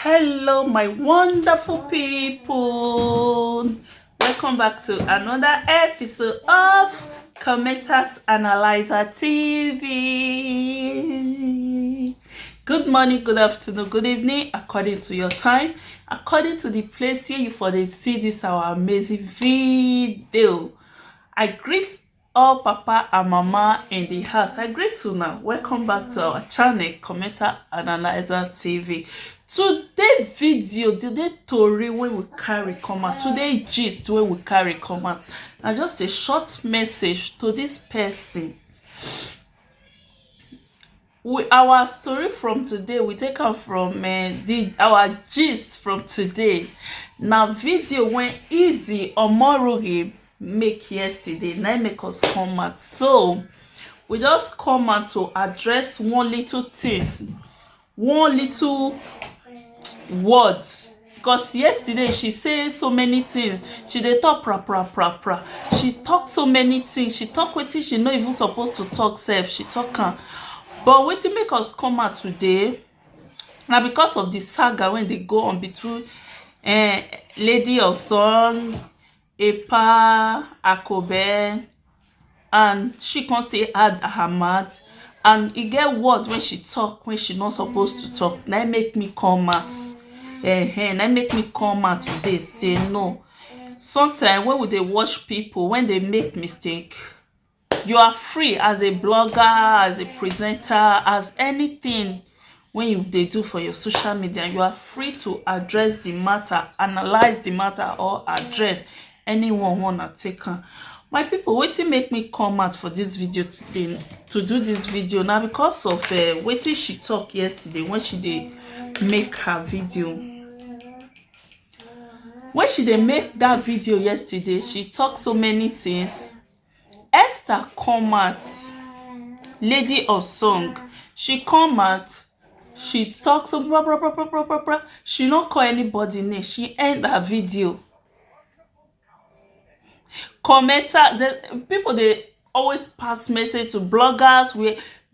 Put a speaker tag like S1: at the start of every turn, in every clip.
S1: Hello, my wonderful people. Welcome back to another episode of Commenters Analyzer TV. Good morning, good afternoon, good evening, according to your time, according to the place where you for see this our amazing video. I greet all papa and mama in the house. I greet you now. Welcome back to our channel, Commenter Analyzer TV. Today video, today story when we carry come out, today gist when we carry come out. Now just a short message to this person. Our story from today, we take out from our gist from today. Now video when Izzy omoruyi make yesterday, now make us come out. So we just come out to address one little thing, one little word, because yesterday she say so many things. She dey talk pra. She talk so many things. She talk wetin she no even supposed to talk sef. She talk am. But wetin make us come out today na because of the saga when they go on between Lady of Song, Epa, Akobeghian, and she can stay add her mouth. And e get word when she talk when she not supposed to talk. That make me come out. That make me come out today say no. Sometimes when we dey watch people when they make mistake, you are free as a blogger, as a presenter, as anything when you they do for your social media. You are free to address the matter, analyze the matter, or address anyone wanna take on. My people, wetin make me come out for this video today to do this video now because of wetin she talk yesterday when she dey make her video. When she dey make that video yesterday, she talk so many things. Esther come out, Lady of Song, she come out, she talk so blah. She not call anybody name. She end her video. Commenter, the people they always pass message to bloggers.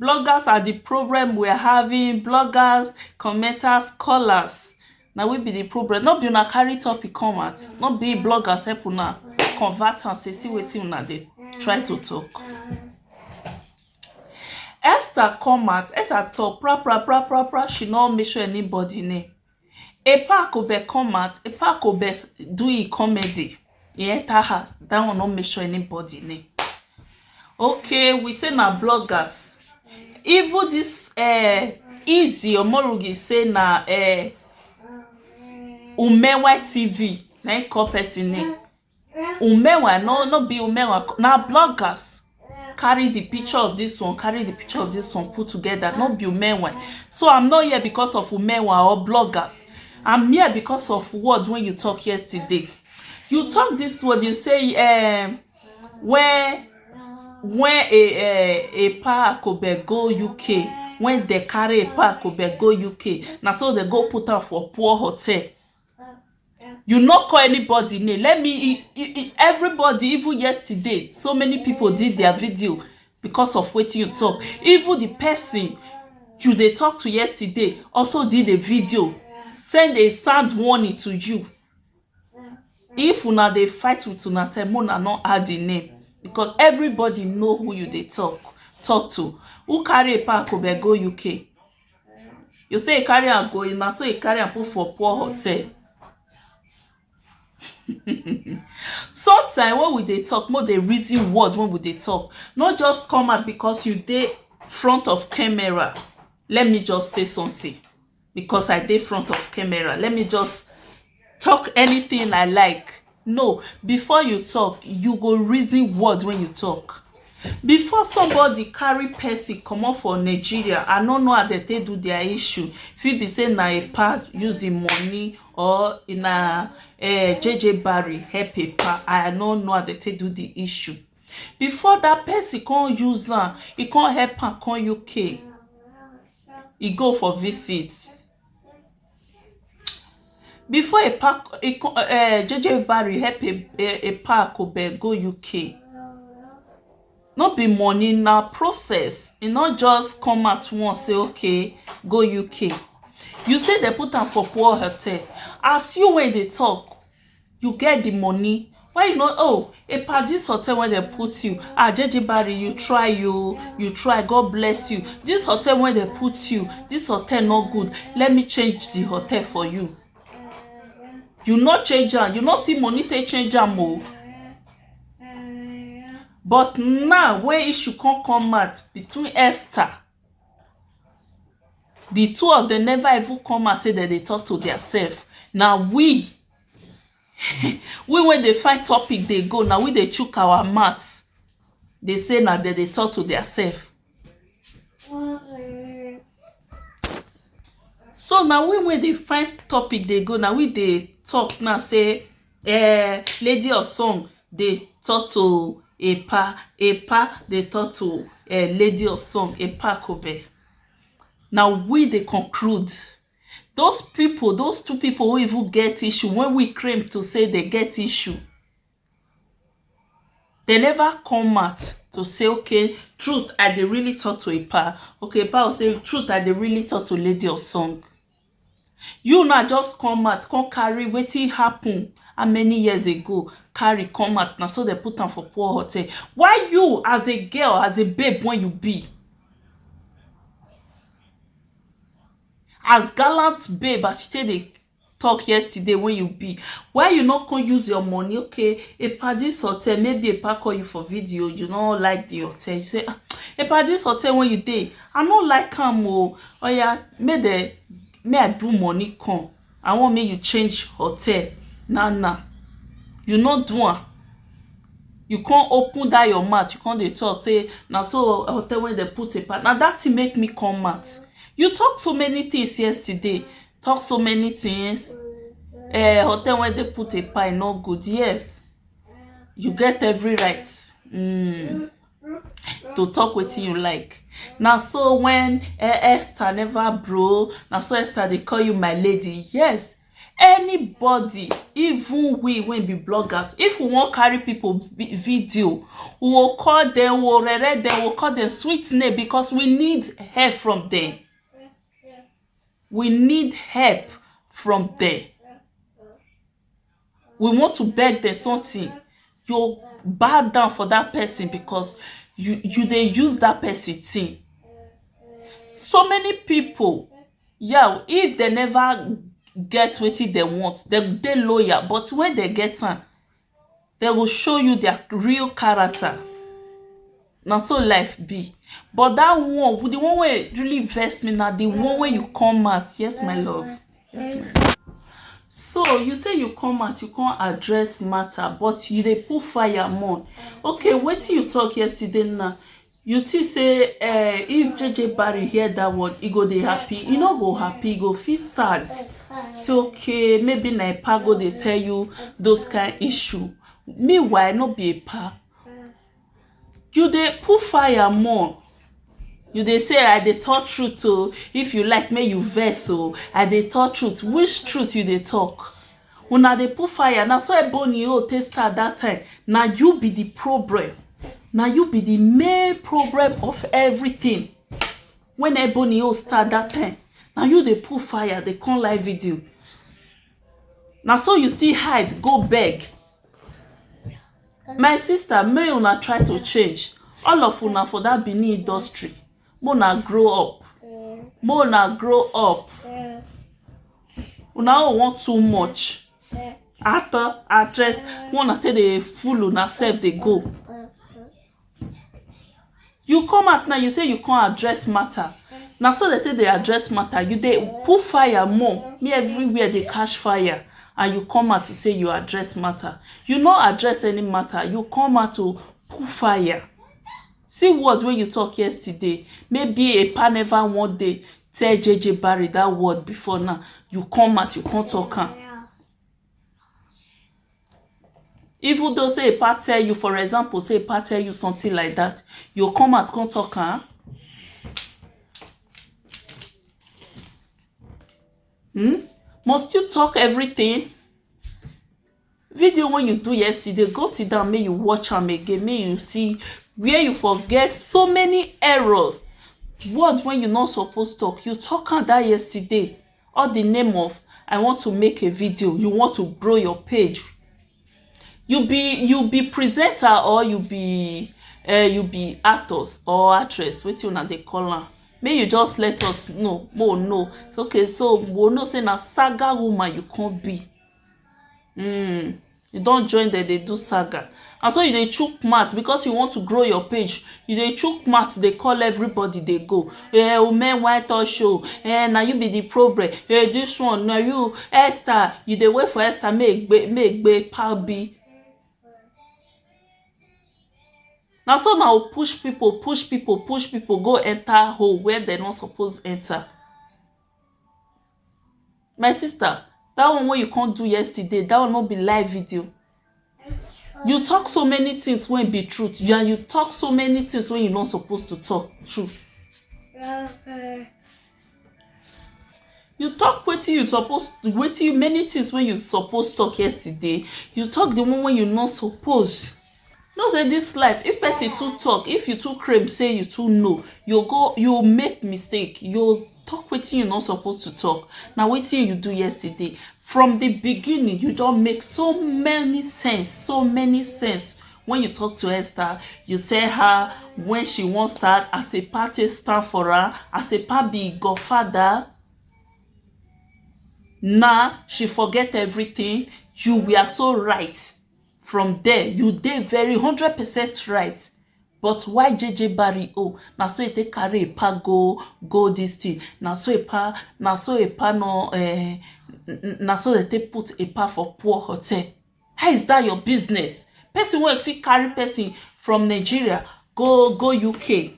S1: Bloggers are the problem we're having. Bloggers, commenters, callers. Now we be the problem. Not be una carry topic come out. Not be bloggers help una convert and say see wetin una they try to talk. Esther come out, Esther talk pra. She not mention anybody name. Epa Akobeghian come out, Epa Akobeghian do a comedy. Yeah, that one not mention anybody name. Okay, we say na bloggers. Even this Izzy omoruyi say na Obasuyitv. Na call person name. Umewa no be Umewa. Na bloggers carry the picture of this one, carry the picture of this one, put together. Not be Umewa. So I'm not here because of Umewa or bloggers. I'm here because of words when you talk yesterday. You talk this word, you say when Epa Akobeghian go UK, when they carry Epa Akobeghian go UK, now so they go put her for poor hotel. You not call anybody name. Let me everybody, even yesterday, so many people did their video because of what you talk. Even the person you they talk to yesterday also did a video, send a sound warning to you. If una they fight with una, say una not add the name, because everybody know who you they talk to. Who carry Epa Akobeghian go UK? You say you carry and go in, now so you carry and put for poor hotel. Sometimes when we they talk, more the reason word when we they talk, not just come out because you dey front of camera. Let me just say something because I dey front of camera. Let me just talk anything I like. No, before you talk, you go reason word when you talk. Before somebody carry person come off for Nigeria, I don't know how they do their issue. If you be say na Epa using money or in a JJ Barry help Epa, I don't know how they do the issue. Before that person can't use her, he can't help her come UK. He go for visits. Before JJ Barry help Epa Akobeghian go UK. Not be money now process. It not just come at once say okay, go UK. You say they put am for poor hotel. As you when they talk, you get the money. Why you not? Oh, a this hotel when they put you. JJ Barry, you try, you try. God bless you. This hotel when they put you, this hotel not good. Let me change the hotel for you. You not change am. You not see money to change am o. But now when issue come out between Esther, the two of them never even come and say that they talk to themselves. Now we when they find topic they go, now we they chook our mouths. They say now that they talk to themselves. So now when they find topic they go, now we they talk now say lady of song they talk to Epa they talk to lady of song Epa Kobe. Now we they conclude those two people who even get issue when we claim to say they get issue, they never come out to say okay, truth I dey really talk to Epa. Okay, Epa will say truth I dey really talk to lady of song. You now just come out, come carry wetin happen how many years ago, carry come out now so they put am for poor hotel. Why you as a girl, as a babe when you be, as gallant babe as you take dey talk yesterday when you be, why you not come use your money? Okay, Epa this hotel, maybe Epa call you for video, you don't like the hotel, you say Epa this hotel when you dey, I don't like am o. Oh yeah, may I do money come, I want make you change hotel. Nah you not do am. You can't open that your mouth, you can't dey talk say now so hotel when they put Epa. Now that thing make me come out. You talk so many things yesterday, talk so many things. Hotel when they put Epa not good. Yes, you get every right to talk wetin you like. Now so when Esther never bro, now so Esther they call you my lady. Yes, anybody, even we when be bloggers, if we want carry people video, we will call them, we will read them, we will call them sweet name because we need help from them. We need help from them. We want to beg them something. You bow down for that person because you they use that person thing. So many people, yeah, if they never get wetin they want, they loyal, but when they get am, they will show you their real character. Now so life be. But that one, the one where really vex me now, the one where you come out. Yes, my love. Yes, my love. So you say you come out, you can't address matter, but you dey put fire more. Okay, wetin you talk yesterday now? You think say if JJ Barry hear that word, he go dey happy. He no go happy, he go feel sad. Say okay, maybe na Epa go dey tell you those kind issue. Meanwhile, no be Epa. You dey put fire more. You dey say I dey talk truth o. If you like, may you vex o. I dey talk truth. Which truth you dey talk? Una dey put fire. Now so ebony take start that time. Now you be the problem. Now you be the main problem of everything. When ebony start that time, now you dey put fire. They come live video. Now so you still hide, go beg. My sister, may una try to change. All of una for that Benin industry. Mona grow up. Mona grow up. Una don't want too much. Actor, actress, wanna tell the fool una self they go. You come out now, you say you can't address matter. Now so they say they address matter. You they put fire more. Me everywhere they catch fire. And you come out to say you address matter. You not address any matter. You come out to put fire. See what when you talk yesterday. Maybe Epa never one day tell JJ Barry that word before now. You come out, you can't talk. Even though say Epa tell you, for example, say Epa tell you something like that, you come out, can't talk. Must you talk everything? Video when you do yesterday, go sit down, may you watch them again, may you see where you forget so many errors. Words when you're not supposed to talk, you talk on that yesterday. all the name of I want to make a video, you want to grow your page. You be presenter or you be actors or actress, wetin una dey call am. May you just let us know, more know. Okay, so we know say na saga woman you can't be. You don't join them, they do saga. And so you dey chook mouth because you want to grow your page. You dey chook mouth, they call everybody, they go. Women white talk show. Now you be the problem. This one, now you Esther. You dey wait for Esther, make Palby. Now so now push people, go enter hole where they not supposed enter. My sister, that one what you can't do yesterday, that will not be live video. You talk so many things when be truth. You talk so many things when you're not supposed to talk truth. You talk wetin you supposed to, wetin many things when you supposed to talk yesterday. You talk the one when you not supposed. No say this life, if person too talk, if you too claim say you too know, you make mistake. You talk wetin you not supposed to talk. Now wetin you do yesterday, from the beginning you don't make so many sense. When you talk to Esther, you tell her when she won't start, as a party stand for her, as a pa be godfather. Now she forget everything. You were so right. From there, you dey very 100% right. But why JJ Barry? Oh, na so e take carry a pa go this thing. Na so a pa no na so they take put a pa for poor hotel. How is that your business? Person wey fit carry person from Nigeria go UK.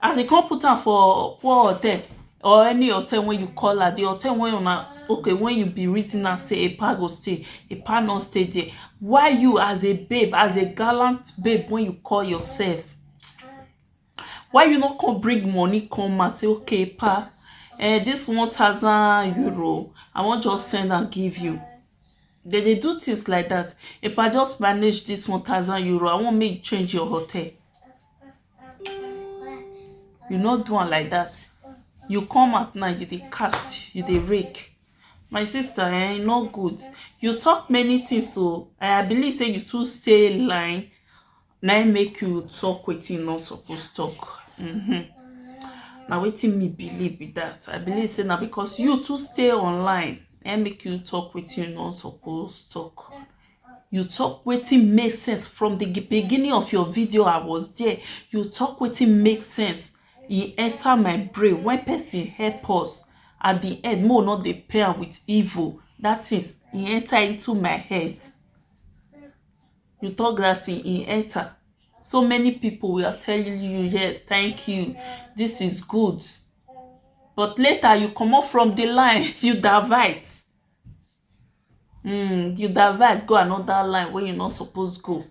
S1: As e come put am for poor hotel or any hotel when you call her, the hotel when you okay, when you be reason and say a pa go stay, a pa not stay there. Why you as a babe, as a gallant babe, when you call yourself? Why you not come bring money come and say, okay, pa, this 1,000 euro, I want just send and give you. They do things like that. If I just manage this 1,000 euro, I won't make you change your hotel. You not do it like that. You come at night, you dey cast, you dey rake. My sister, not good. You talk many things, so I believe say you too stay in line. Now make you talk wetin you not supposed to talk. Now wetin me believe with that. I believe say now because you too stay online, and make you talk wetin you not supposed to talk. You talk wetin make sense from the beginning of your video. I was there. You talk wetin make sense. E enter my brain. When person help us at the end, more not dey pair with evil. That is, e enter into my head. You talk that thing, e enter. So many people will tell you, yes, thank you, this is good. But later you come up from the line, you divert. You divert, go another line where you're not supposed to go.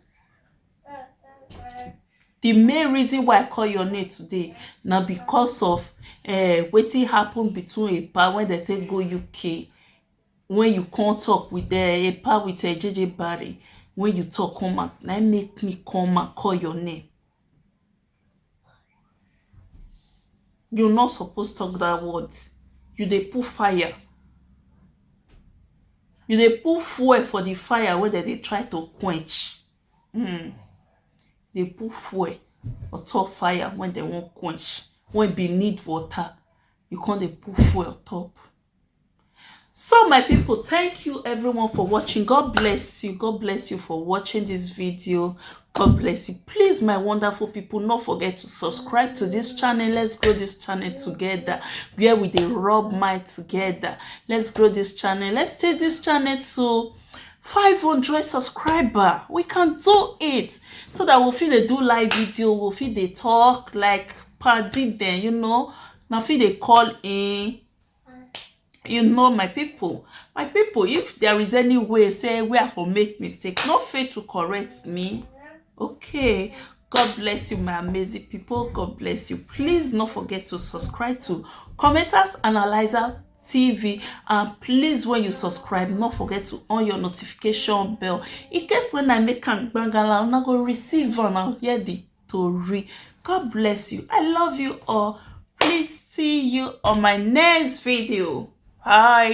S1: The main reason why I call your name today now because of wetin happen between a pa when they take go UK. When you can't talk with a pa with a JJ Barry, when you talk come out, now make me come and call your name. You're not supposed to talk that word. You dey put fire. You dey put fuel for the fire where they try to quench. They put fuel or top fire when they won't quench. When they need water, you can't dey put fuel top. So my people, thank you everyone for watching. God bless you. God bless you for watching this video. God bless you. Please, my wonderful people, not forget to subscribe to this channel. Let's grow this channel together. Where we dey rub mind together. Let's grow this channel. Let's take this channel to 500 subscriber. We can do it so that we'll feel they do live video. We'll feel they talk like party then, you know. Now feel they call in. You know, my people, if there is any way say we have to make mistake, not fail to correct me. Okay, God bless you, my amazing people. God bless you. Please not forget to subscribe to Commenters Analyzer TV, and please when you subscribe, not forget to on your notification bell in case when I make a bangala, I'm not going to receive and I'll hear the story. God bless you. I love you all. Please see you on my next video. Bye.